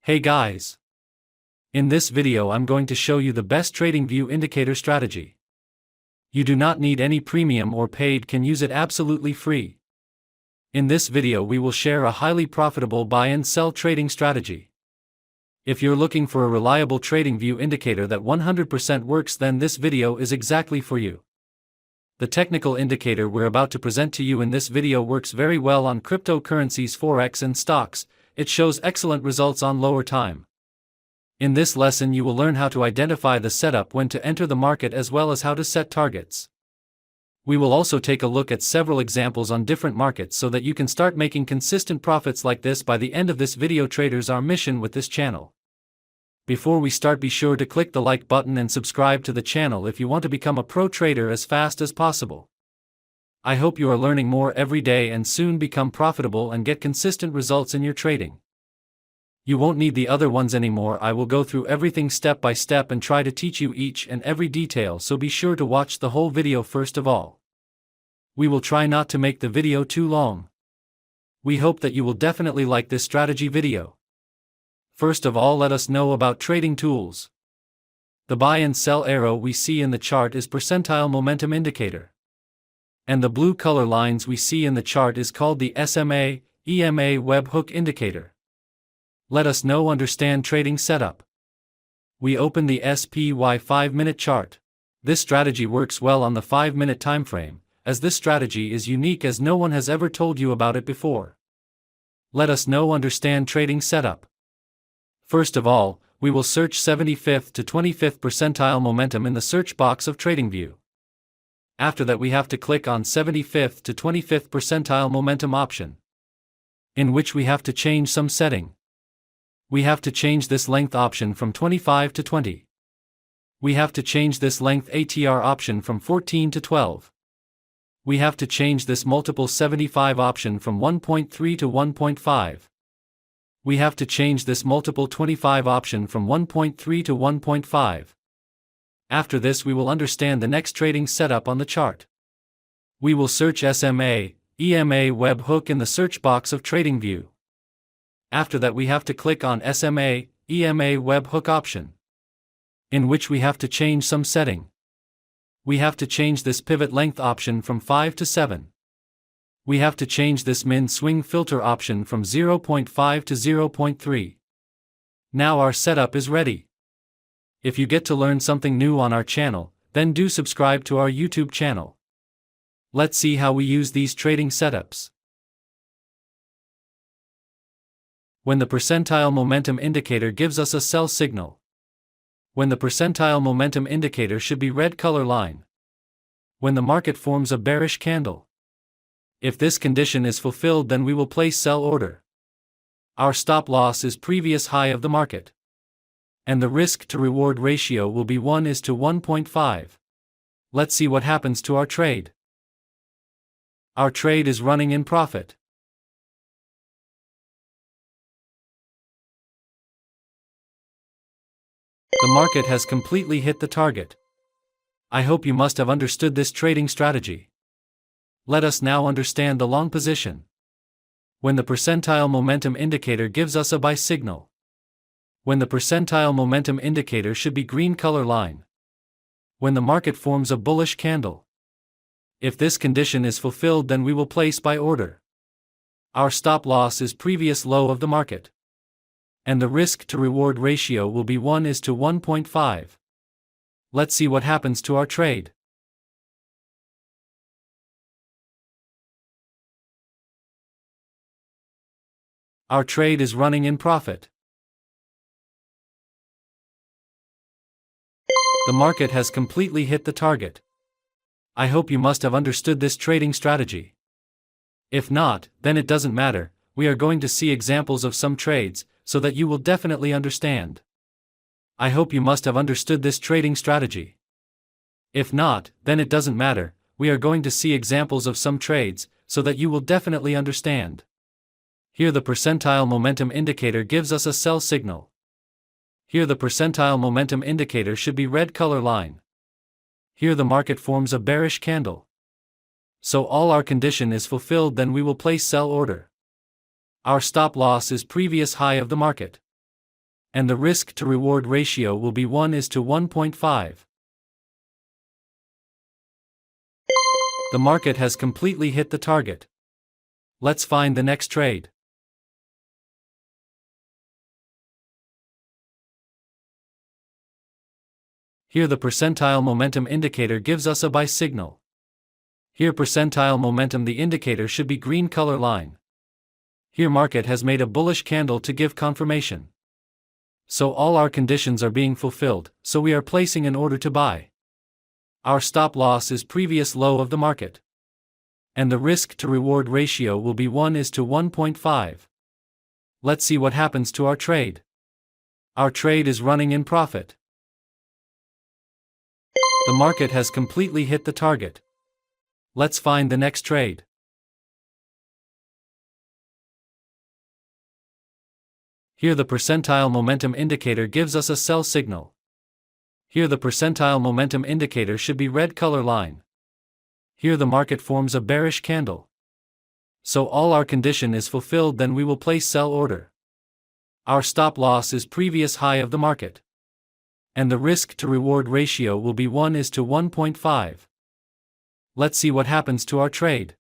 Hey guys! In this video I'm going to show you the best Tradingview indicator strategy. You do not need any premium or paid, can use it absolutely free. In this video we will share a highly profitable buy and sell trading strategy. If you're looking for a reliable Tradingview indicator that 100% works, then this video is exactly for you. The technical indicator we're about to present to you in this video works very well on cryptocurrencies, Forex and stocks. It shows excellent results on lower time. In this lesson you will learn how to identify the setup, when to enter the market, as well as how to set targets. We will also take a look at several examples on different markets so that you can start making consistent profits like this by the end of this video. Traders, our mission with this channel. Before we start, be sure to click the like button and subscribe to the channel if you want to become a pro trader as fast as possible. I hope you are learning more every day and soon become profitable and get consistent results in your trading. You won't need the other ones anymore. I will go through everything step by step and try to teach you each and every detail, so be sure to watch the whole video first of all. We will try not to make the video too long. We hope that you will definitely like this strategy video. First of all, let us know about trading tools. The buy and sell arrow we see in the chart is percentile momentum indicator. And the blue color lines we see in the chart is called the SMA, EMA webhook indicator. Let us know understand trading setup. We open the SPY 5-minute chart. This strategy works well on the 5-minute time frame, as this strategy is unique as no one has ever told you about it before. Let us know understand trading setup. First of all, we will search 75th to 25th percentile momentum in the search box of Tradingview. After that we have to click on 75th to 25th percentile momentum option, in which we have to change some setting. We have to change this length option from 25 to 20. We have to change this length ENTR option from 14 to 12. We have to change this multiple 75 option from 1.3 to 1.5. We have to change this multiple 25 option from 1.3 to 1.5. After this we will understand the next trading setup on the chart. We will search SMA, EMA webhook in the search box of Tradingview. After that we have to click on SMA, EMA webhook option, in which we have to change some setting. We have to change this pivot length option from 5 to 7. We have to change this min swing filter option from 0.5 to 0.3. Now our setup is ready. If you get to learn something new on our channel, then do subscribe to our YouTube channel. Let's see how we use these trading setups. When the percentile momentum indicator gives us a sell signal. When the percentile momentum indicator should be red color line. When the market forms a bearish candle. If this condition is fulfilled, then we will place sell order. Our stop loss is previous high of the market. And the risk to reward ratio will be 1:1.5. Let's see what happens to our trade. Our trade is running in profit. The market has completely hit the target. I hope you must have understood this trading strategy. Let us now understand the long position. When the percentile momentum indicator gives us a buy signal. When the percentile momentum indicator should be green color line. When the market forms a bullish candle. If this condition is fulfilled, then we will place buy order. Our stop loss is previous low of the market. And the risk to reward ratio will be 1:1.5. Let's see what happens to our trade. Our trade is running in profit. The market has completely hit the target. I hope you must have understood this trading strategy. If not, then it doesn't matter. We are going to see examples of some trades, so that you will definitely understand. I hope you must have understood this trading strategy. If not, then it doesn't matter. We are going to see examples of some trades, so that you will definitely understand. Here the percentile momentum indicator gives us a sell signal. Here the percentile momentum indicator should be red color line. Here the market forms a bearish candle. So all our condition is fulfilled, then we will place sell order. Our stop loss is previous high of the market. And the risk to reward ratio will be 1:1.5. The market has completely hit the target. Let's find the next trade. Here the percentile momentum indicator gives us a buy signal. Here percentile momentum, the indicator should be green color line. Here market has made a bullish candle to give confirmation. So all our conditions are being fulfilled, so we are placing an order to buy. Our stop loss is previous low of the market. And the risk to reward ratio will be 1:1.5. Let's see what happens to our trade. Our trade is running in profit. The market has completely hit the target. Let's find the next trade. Here the percentile momentum indicator gives us a sell signal. Here the percentile momentum indicator should be red color line. Here the market forms a bearish candle. So all our condition is fulfilled, then we will place sell order. Our stop loss is previous high of the market. And the risk to reward ratio will be 1:1.5. Let's see what happens to our trade.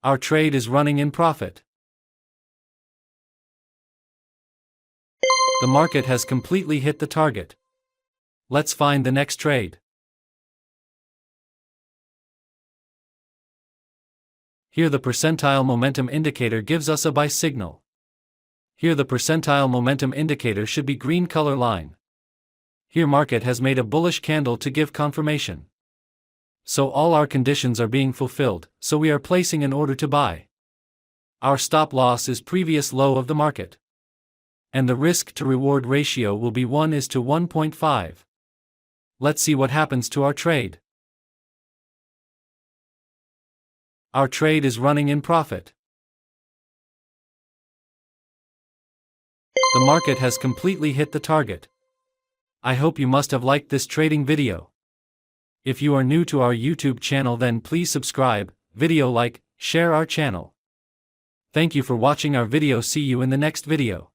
Our trade is running in profit. The market has completely hit the target. Let's find the next trade. Here the percentile momentum indicator gives us a buy signal. Here the percentile momentum indicator should be green color line. Here market has made a bullish candle to give confirmation. So all our conditions are being fulfilled, so we are placing an order to buy. Our stop loss is previous low of the market. And the risk to reward ratio will be 1:1.5. Let's see what happens to our trade. Our trade is running in profit. The market has completely hit the target. I hope you must have liked this trading video. If you are new to our YouTube channel, then please subscribe, video like, share our channel. Thank you for watching our video. See you in the next video.